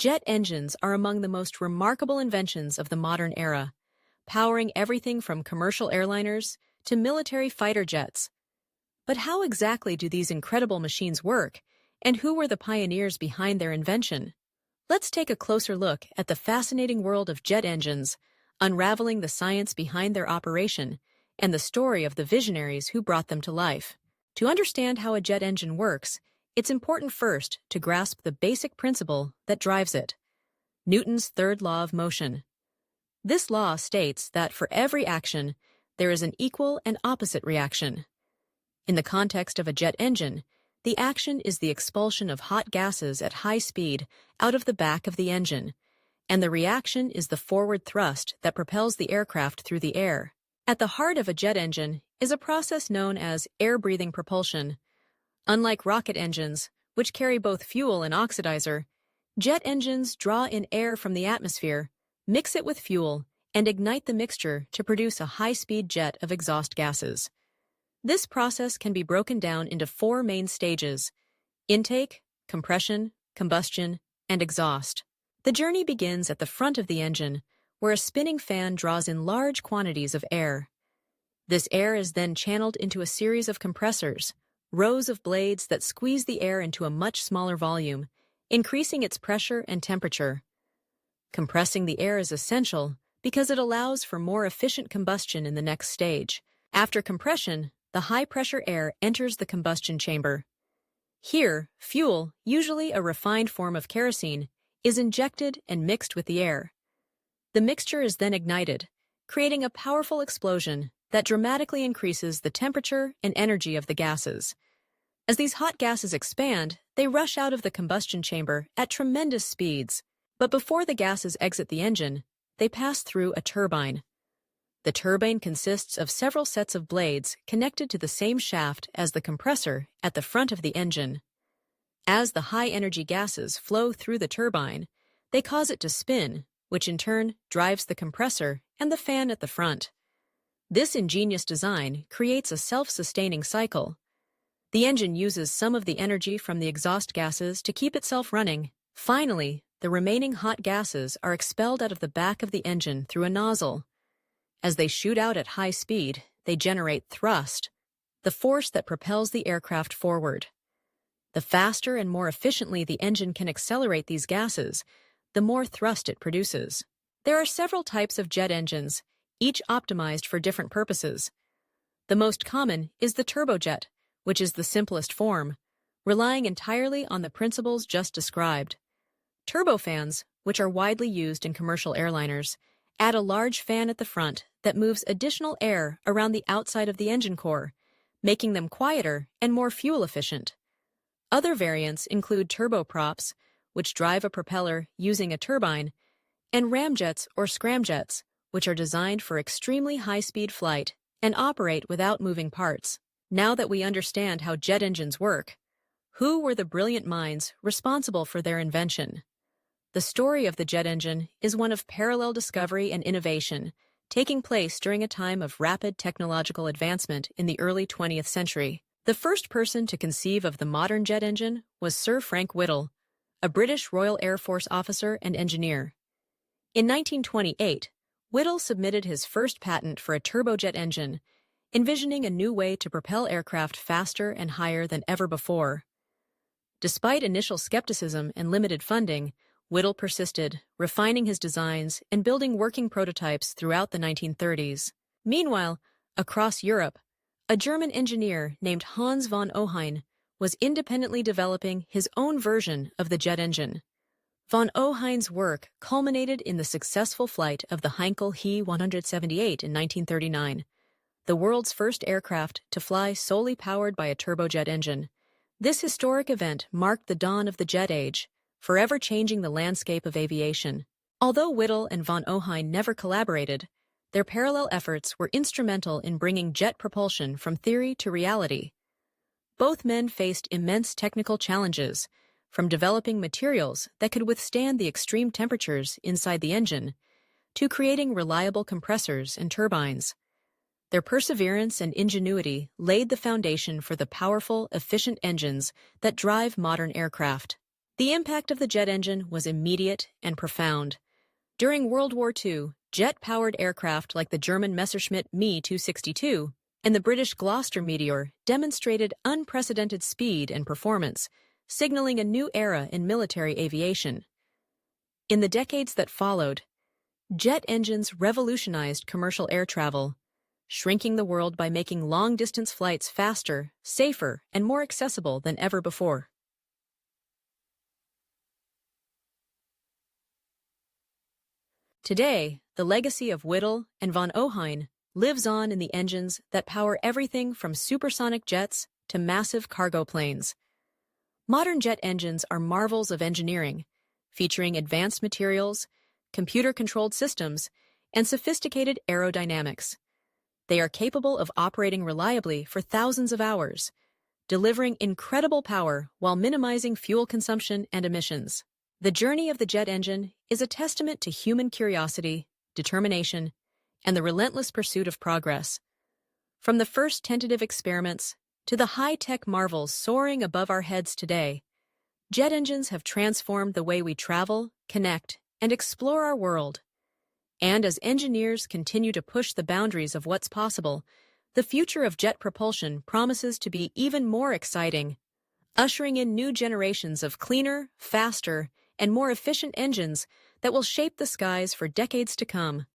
Jet engines are among the most remarkable inventions of the modern era, powering everything from commercial airliners to military fighter jets. But how exactly do these incredible machines work, and who were the pioneers behind their invention? Let's take a closer look at the fascinating world of jet engines, unraveling the science behind their operation and the story of the visionaries who brought them to life. To understand how a jet engine works, it's important first to grasp the basic principle that drives it: Newton's third law of motion. This law states that for every action, there is an equal and opposite reaction. In the context of a jet engine, the action is the expulsion of hot gases at high speed out of the back of the engine, and the reaction is the forward thrust that propels the aircraft through the air. At the heart of a jet engine is a process known as air-breathing propulsion. Unlike rocket engines, which carry both fuel and oxidizer, jet engines draw in air from the atmosphere, mix it with fuel, and ignite the mixture to produce a high-speed jet of exhaust gases. This process can be broken down into four main stages: intake, compression, combustion, and exhaust. The journey begins at the front of the engine, where a spinning fan draws in large quantities of air. This air is then channeled into a series of compressors, rows of blades that squeeze the air into a much smaller volume, increasing its pressure and temperature. Compressing the air is essential because it allows for more efficient combustion in the next stage. After compression, the high-pressure air enters the combustion chamber. Here, fuel, usually a refined form of kerosene, is injected and mixed with the air. The mixture is then ignited, creating a powerful explosion that dramatically increases the temperature and energy of the gases. As these hot gases expand, they rush out of the combustion chamber at tremendous speeds. But before the gases exit the engine, they pass through a turbine. The turbine consists of several sets of blades connected to the same shaft as the compressor at the front of the engine. As the high-energy gases flow through the turbine, they cause it to spin, which in turn drives the compressor and the fan at the front. This ingenious design creates a self-sustaining cycle. The engine uses some of the energy from the exhaust gases to keep itself running. Finally, the remaining hot gases are expelled out of the back of the engine through a nozzle. As they shoot out at high speed, they generate thrust, the force that propels the aircraft forward. The faster and more efficiently the engine can accelerate these gases, the more thrust it produces. There are several types of jet engines, each optimized for different purposes. The most common is the turbojet, which is the simplest form, relying entirely on the principles just described. Turbofans, which are widely used in commercial airliners, add a large fan at the front that moves additional air around the outside of the engine core, making them quieter and more fuel efficient. Other variants include turboprops, which drive a propeller using a turbine, and ramjets or scramjets, which are designed for extremely high-speed flight and operate without moving parts. Now that we understand how jet engines work, who were the brilliant minds responsible for their invention? The story of the jet engine is one of parallel discovery and innovation, taking place during a time of rapid technological advancement in the early 20th century. The first person to conceive of the modern jet engine was Sir Frank Whittle, a British Royal Air Force officer and engineer. In 1928, Whittle submitted his first patent for a turbojet engine, envisioning a new way to propel aircraft faster and higher than ever before. Despite initial skepticism and limited funding, Whittle persisted, refining his designs and building working prototypes throughout the 1930s. Meanwhile, across Europe, a German engineer named Hans von Ohain was independently developing his own version of the jet engine. Von Ohain's work culminated in the successful flight of the Heinkel He 178 in 1939, the world's first aircraft to fly solely powered by a turbojet engine. This historic event marked the dawn of the jet age, forever changing the landscape of aviation. Although Whittle and von Ohain never collaborated, their parallel efforts were instrumental in bringing jet propulsion from theory to reality. Both men faced immense technical challenges, from developing materials that could withstand the extreme temperatures inside the engine, to creating reliable compressors and turbines. Their perseverance and ingenuity laid the foundation for the powerful, efficient engines that drive modern aircraft. The impact of the jet engine was immediate and profound. During World War II, jet-powered aircraft like the German Messerschmitt Me 262 and the British Gloster Meteor demonstrated unprecedented speed and performance, signaling a new era in military aviation. In the decades that followed, jet engines revolutionized commercial air travel, shrinking the world by making long-distance flights faster, safer, and more accessible than ever before. Today, the legacy of Whittle and von Ohain lives on in the engines that power everything from supersonic jets to massive cargo planes. Modern jet engines are marvels of engineering, featuring advanced materials, computer-controlled systems, and sophisticated aerodynamics. They are capable of operating reliably for thousands of hours, delivering incredible power while minimizing fuel consumption and emissions. The journey of the jet engine is a testament to human curiosity, determination, and the relentless pursuit of progress. From the first tentative experiments to the high-tech marvels soaring above our heads today, jet engines have transformed the way we travel, connect, and explore our world. And as engineers continue to push the boundaries of what's possible, the future of jet propulsion promises to be even more exciting, ushering in new generations of cleaner, faster, and more efficient engines that will shape the skies for decades to come.